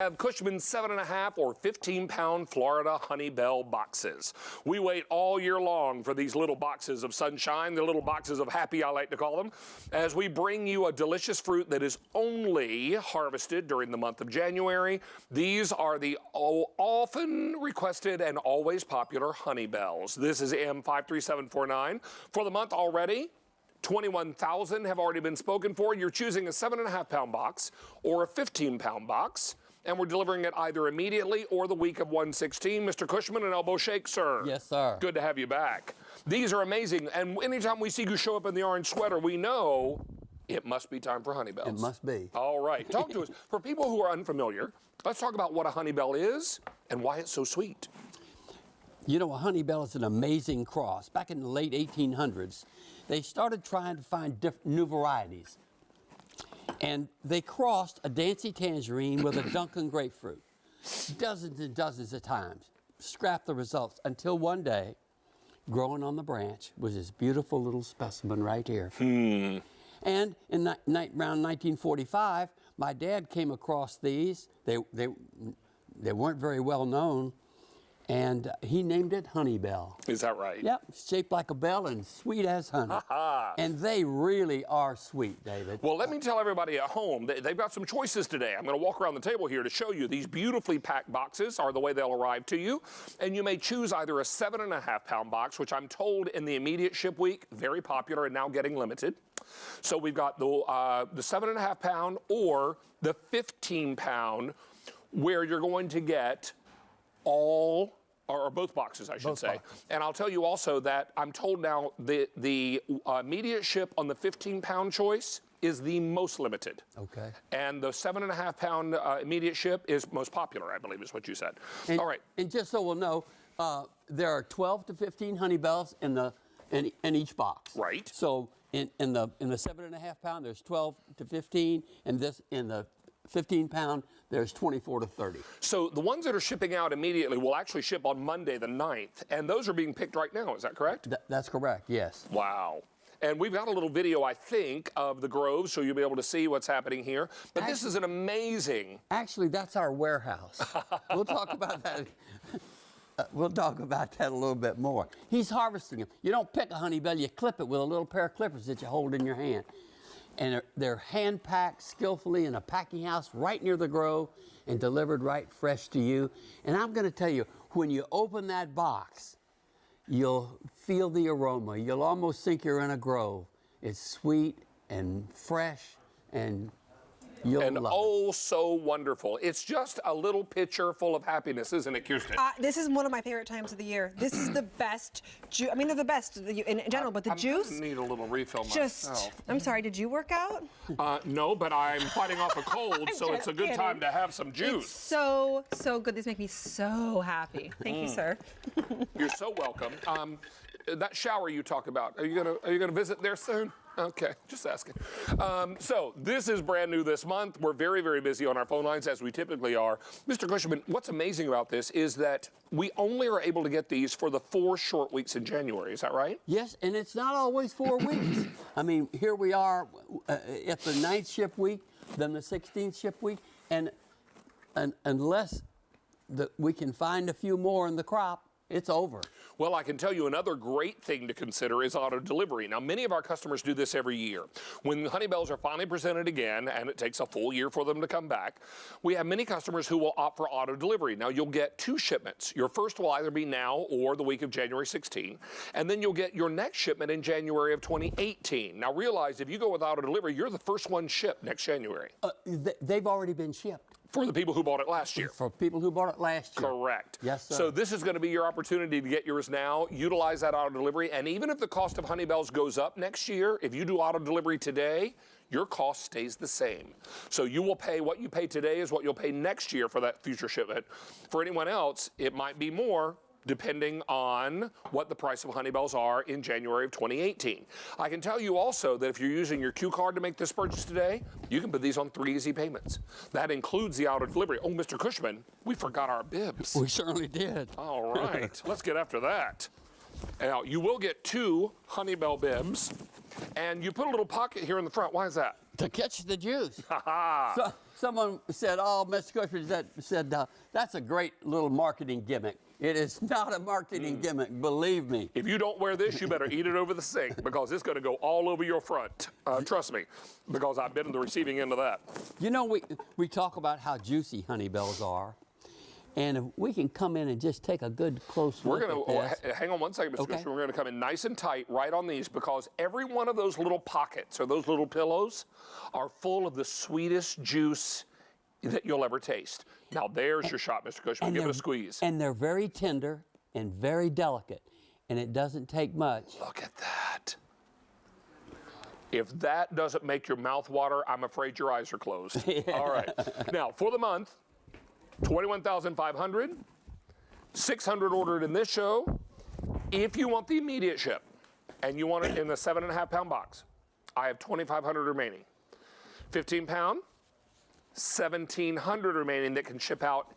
Have Cushman 7.5 or 15-pound Florida Honeybell boxes. We wait all year long for these little boxes of sunshine, the little boxes of happy, I like to call them, as we bring you a delicious fruit that is only harvested during the month of January. These are the often requested and always popular Honeybells. This is M53749. For the month already, 21,000 have already been spoken for. You're choosing a 7.5-pound box or a 15-pound box. And we're delivering it either immediately or the week of 1/16. Mr. Cushman, an elbow shake, sir. Yes, sir. Good to have you back. These are amazing. And anytime we see you show up in the orange sweater, we know it must be time for Honeybells. It must be. All right. Talk to us. For people who are unfamiliar, let's talk about what a Honeybell is and why it's so sweet. You know, a Honeybell is an amazing cross. Back in the late 1800s, they started trying to find new varieties. And they crossed a Dancy tangerine with a Duncan grapefruit. Dozens and dozens of times. Scrapped the results until one day, growing on the branch was this beautiful little specimen right here. And in around 1945, my dad came across these. They weren't very well known. And he named it Honeybell. Is that right? Yep, shaped like a bell and sweet as honey. And they really are sweet, David. Well, let me tell everybody at home, they've got some choices today. I'm going to walk around the table here to show you. These beautifully packed boxes are the way they'll arrive to you. And you may choose either a 7.5-pound box, which I'm told in the immediate ship week, very popular and now getting limited. So we've got the 7.5-pound or the 15-pound, where you're going to get all, or both boxes, I should say. And I'll tell you also that I'm told now the immediate ship on the 15-pound choice is the most limited. Okay. And the 7.5-pound immediate ship is most popular, I believe is what you said. And, all right. And just so we'll know, there are 12 to 15 Honeybells in each box. Right. So in the 7.5-pound, there's 12 to 15, and in the 15-pound, there's 24 to 30. So the ones that are shipping out immediately will actually ship on Monday the 9th, and those are being picked right now, is that correct? That's correct, yes. Wow. And we've got a little video, I think, of the groves, so you'll be able to see what's happening here. But this is an amazing... Actually, that's our warehouse. We'll talk about that. We'll talk about that a little bit more. He's harvesting them. You don't pick a Honeybell, you clip it with a little pair of clippers that you hold in your hand. And they're hand-packed skillfully in a packing house right near the grove and delivered right fresh to you. And I'm going to tell you, when you open that box, you'll feel the aroma. You'll almost think you're in a grove. It's sweet and fresh, and you'll love it. Oh, so wonderful. It's just a little pitcher full of happiness, isn't it, Kirsten? This is one of my favorite times of the year. This is the best juice. I mean, they're the best in general, but the juice. I need a little refill just, myself. I'm sorry, did you work out? No, but I'm fighting off a cold, so it's a good time to have some juice. It's so good. These make me so happy. Thank you, sir. You're so welcome. That shower you talk about, are you gonna visit there soon? Okay, just asking. So this is brand new this month. We're very, very busy on our phone lines, as we typically are. Mr. Cushman, what's amazing about this is that we only are able to get these for the 4 short weeks in January. Is that right? Yes, and it's not always 4 weeks. I mean, here we are at the 9th ship week, then the 16th ship week, and unless we can find a few more in the crop, it's over. Well, I can tell you another great thing to consider is auto delivery. Now, many of our customers do this every year. When Honeybells are finally presented again, and it takes a full year for them to come back, we have many customers who will opt for auto delivery. Now, you'll get 2 shipments. Your first will either be now or the week of January 16, and then you'll get your next shipment in January of 2018. Now, realize if you go with auto delivery, you're the first one shipped next January. They've already been shipped. For the people who bought it last year. For people who bought it last year. Correct. Yes, sir. So this is going to be your opportunity to get yours now. Utilize that auto delivery. And even if the cost of Honeybells goes up next year, if you do auto delivery today, your cost stays the same. So you will pay what you pay today is what you'll pay next year for that future shipment. For anyone else, it might be more, depending on what the price of Honeybells are in January of 2018. I can tell you also that if you're using your Q card to make this purchase today, you can put these on 3 easy payments. That includes the auto delivery. Oh, Mr. Cushman, we forgot our bibs. We certainly did. All right, let's get after that. Now, you will get 2 Honeybell bibs, and you put a little pocket here in the front. Why is that? To catch the juice. someone said, "Oh, Mr. Cushman said that's a great little marketing gimmick." It is not a marketing gimmick, believe me. If you don't wear this, you better eat it over the sink because it's going to go all over your front. Trust me, because I've been in the receiving end of that. You know, we talk about how juicy Honeybells are, and if we can come in and just take a good close look at this. Hang on one second, Mr. Okay. Cushman. We're going to come in nice and tight right on these because every one of those little pockets or those little pillows are full of the sweetest juice that you'll ever taste. Now, there's your shot, Mr. Cushman. Give it a squeeze. And they're very tender and very delicate, and it doesn't take much. Look at that. If that doesn't make your mouth water, I'm afraid your eyes are closed. All right. Now, for the month, 21,500, 600 ordered in this show. If you want the immediate ship and you want it in the 7.5 pound box, I have 2,500 remaining. 15 pound, 1,700 remaining that can ship out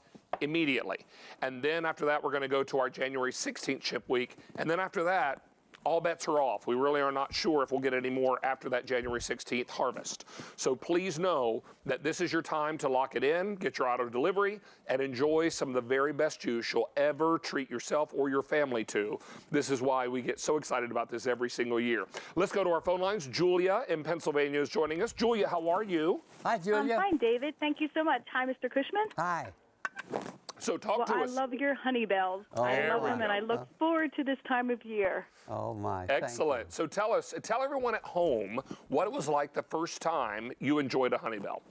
immediately. And then after that, we're going to go to our January 16th ship week. And then after that, all bets are off. We really are not sure if we'll get any more after that January 16th harvest. So please know that this is your time to lock it in, get your auto delivery, and enjoy some of the very best juice you'll ever treat yourself or your family to. This is why we get so excited about this every single year. Let's go to our phone lines. Julia in Pennsylvania is joining us. Julia, how are you? Hi, Julia. I'm fine, David. Thank you so much. Hi, Mr. Cushman. Hi. So talk to I us. love your Honeybells. I love them, and I look forward to this time of year. Oh, my. Excellent. So tell everyone at home what it was like the first time you enjoyed a Honeybell.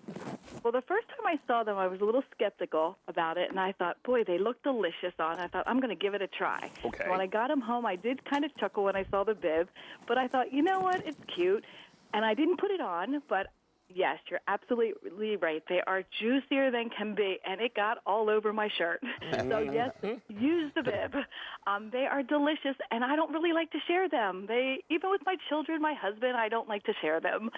Well, the first time I saw them, I was a little skeptical about it, and I thought, boy, they look delicious on. I thought, I'm going to give it a try. Okay. So when I got them home, I did kind of chuckle when I saw the bib, but I thought, you know what, it's cute. And I didn't put it on, but yes, you're absolutely right. They are juicier than can be, and it got all over my shirt. So, yes, use the bib. They are delicious, and I don't really like to share them. Even with my children, my husband, I don't like to share them.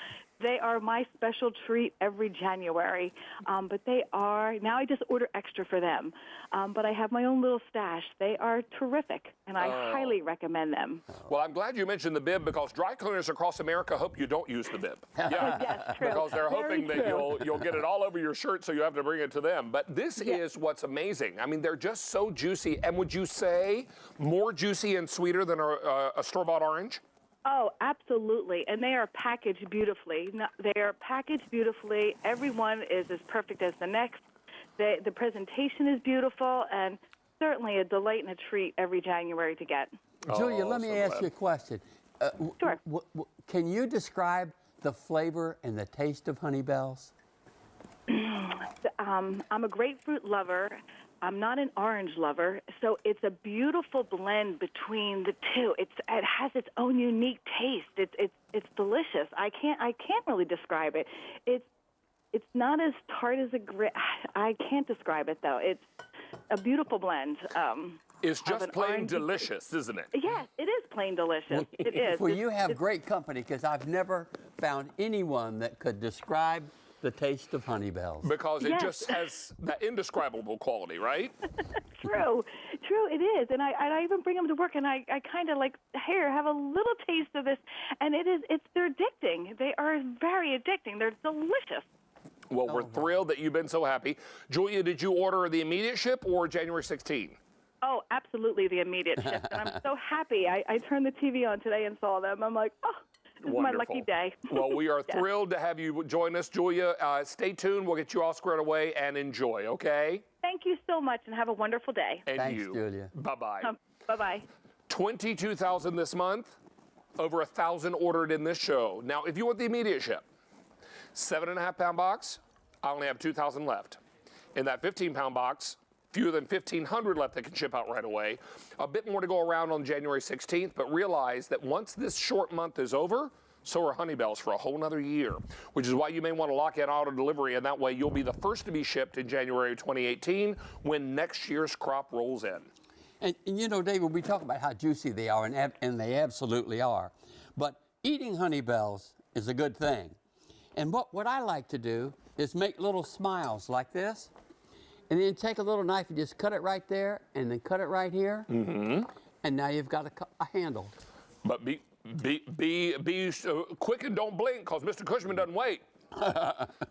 They are my special treat every January. But they are, now I just order extra for them. But I have my own little stash. They are terrific, and I highly recommend them. Well, I'm glad you mentioned the bib because dry cleaners across America hope you don't use the bib. Yeah, Yes, true. because they're Very hoping that true. you'll get it all over your shirt, so you have to bring it to them. But this is what's amazing. I mean, they're just so juicy. And would you say more juicy and sweeter than a store-bought orange? Oh, absolutely. And they are packaged beautifully. They are packaged beautifully. Everyone is as perfect as the next. The presentation is beautiful and certainly a delight and a treat every January to get. Julia, let me ask you a question. Sure. Can you describe the flavor and the taste of Honeybells? I'm a grapefruit lover. I'm not an orange lover, so it's a beautiful blend between the two. It has its own unique taste. It's delicious. I can't really describe it. It's not as tart as a grape. I can't describe it though. It's a beautiful blend. It's just plain delicious, isn't it? Yes, it is plain delicious. It is. Well, you have great company because I've never found anyone that could describe the taste of Honeybells. Because it Yes. just has that indescribable quality, right? True, it is, and I even bring them to work, and I kind of like, here, have a little taste of this, and they're addicting. They are very addicting. They're delicious. Well, we're thrilled that you've been so happy. Julia, did you order the immediate ship or January 16? Oh, absolutely, the immediate shift, and I'm so happy. I turned the TV on today and saw them. I'm like, oh, this is my lucky day. Well, we are thrilled to have you join us, Julia. Stay tuned. We'll get you all squared away and enjoy, okay? Thank you so much, and have a wonderful day. And Thanks, you. Julia. Bye-bye. Bye-bye. 22,000 this month, over 1,000 ordered in this show. Now, if you want the immediate ship, 7.5 pound box, I only have 2,000 left. In that 15 pound box, fewer than 1,500 left that can ship out right away. A bit more to go around on January 16th, but realize that once this short month is over, so are Honeybells for a whole nother year, which is why you may want to lock in auto delivery, and that way you'll be the first to be shipped in January 2018 when next year's crop rolls in. And you know, David, we talk about how juicy they are, and they absolutely are. But eating Honeybells is a good thing. And what I like to do is make little smiles like this, and then take a little knife and just cut it right there, and then cut it right here, and now you've got a handle. But be quick and don't blink, because Mr. Cushman doesn't wait.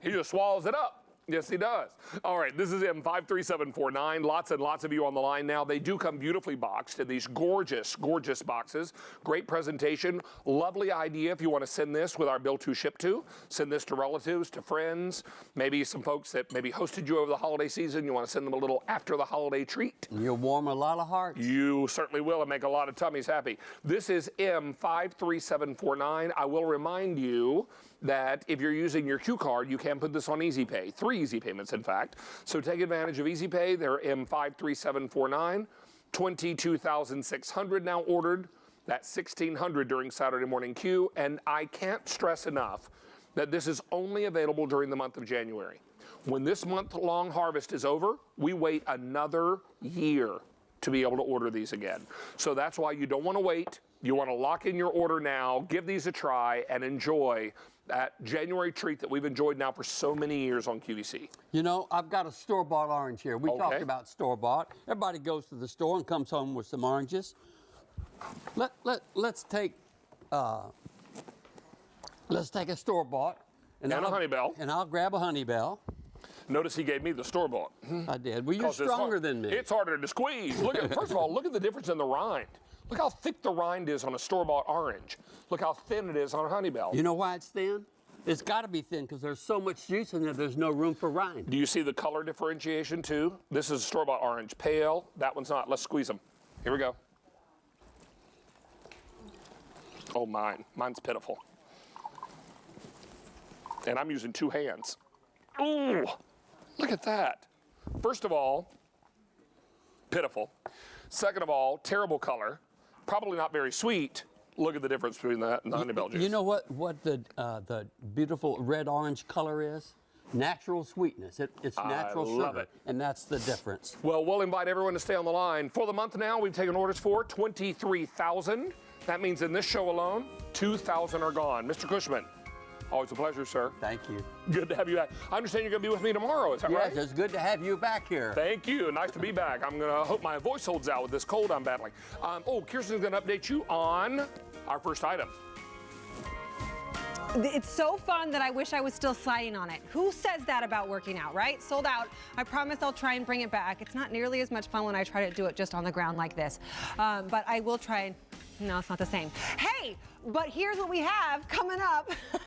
He just swallows it up. Yes, he does. All right, this is M53749. Lots and lots of you on the line now. They do come beautifully boxed in these gorgeous, gorgeous boxes. Great presentation. Lovely idea if you want to send this with our bill to ship to. Send this to relatives, to friends, maybe some folks that maybe hosted you over the holiday season. You want to send them a little after the holiday treat. You'll warm a lot of hearts. You certainly will and make a lot of tummies happy. This is M53749. I will remind you that if you're using your Q card, you can put this on Easy Pay. 3 easy payments, in fact. So take advantage of Easy Pay. They're M53749. 22,600 now ordered. That's 1,600 during Saturday morning Q. And I can't stress enough that this is only available during the month of January. When this month-long harvest is over, we wait another year to be able to order these again. So that's why you don't want to wait. You want to lock in your order now, give these a try, and enjoy that January treat that we've enjoyed now for so many years on QVC. You know, I've got a store-bought orange here. We talked about store-bought. Everybody goes to the store and comes home with some oranges. Let's take a store-bought. And a Honeybell. And I'll grab a Honeybell. Notice he gave me the store-bought. I did. Well, you're stronger than me. It's harder to squeeze. Look at, first of all, look at the difference in the rind. Look how thick the rind is on a store-bought orange. Look how thin it is on a Honeybell. You know why it's thin? It's got to be thin because there's so much juice in there, there's no room for rind. Do you see the color differentiation, too? This is a store-bought orange. Pale. That one's not. Let's squeeze them. Here we go. Oh, mine's pitiful. And I'm using 2 hands. Ooh, look at that. First of all, pitiful. Second of all, terrible color. Probably not very sweet. Look at the difference between that and the Honeybell juice. You know what the beautiful red-orange color is? Natural sweetness. It's natural sugar. I love it. And that's the difference. Well, we'll invite everyone to stay on the line. For the month now, we've taken orders for 23,000. That means in this show alone, 2,000 are gone. Mr. Cushman, always a pleasure, sir. Thank you. Good to have you back. I understand you're going to be with me tomorrow, is that right? Yes, it's good to have you back here. Thank you. Nice to be back. I'm going to hope my voice holds out with this cold I'm battling. Kirsten's going to update you on our first item. It's so fun that I wish I was still sliding on it. Who says that about working out, right? Sold out. I promise I'll try and bring it back. It's not nearly as much fun when I try to do it just on the ground like this. But I will try and... No, it's not the same. Hey, but here's what we have coming up.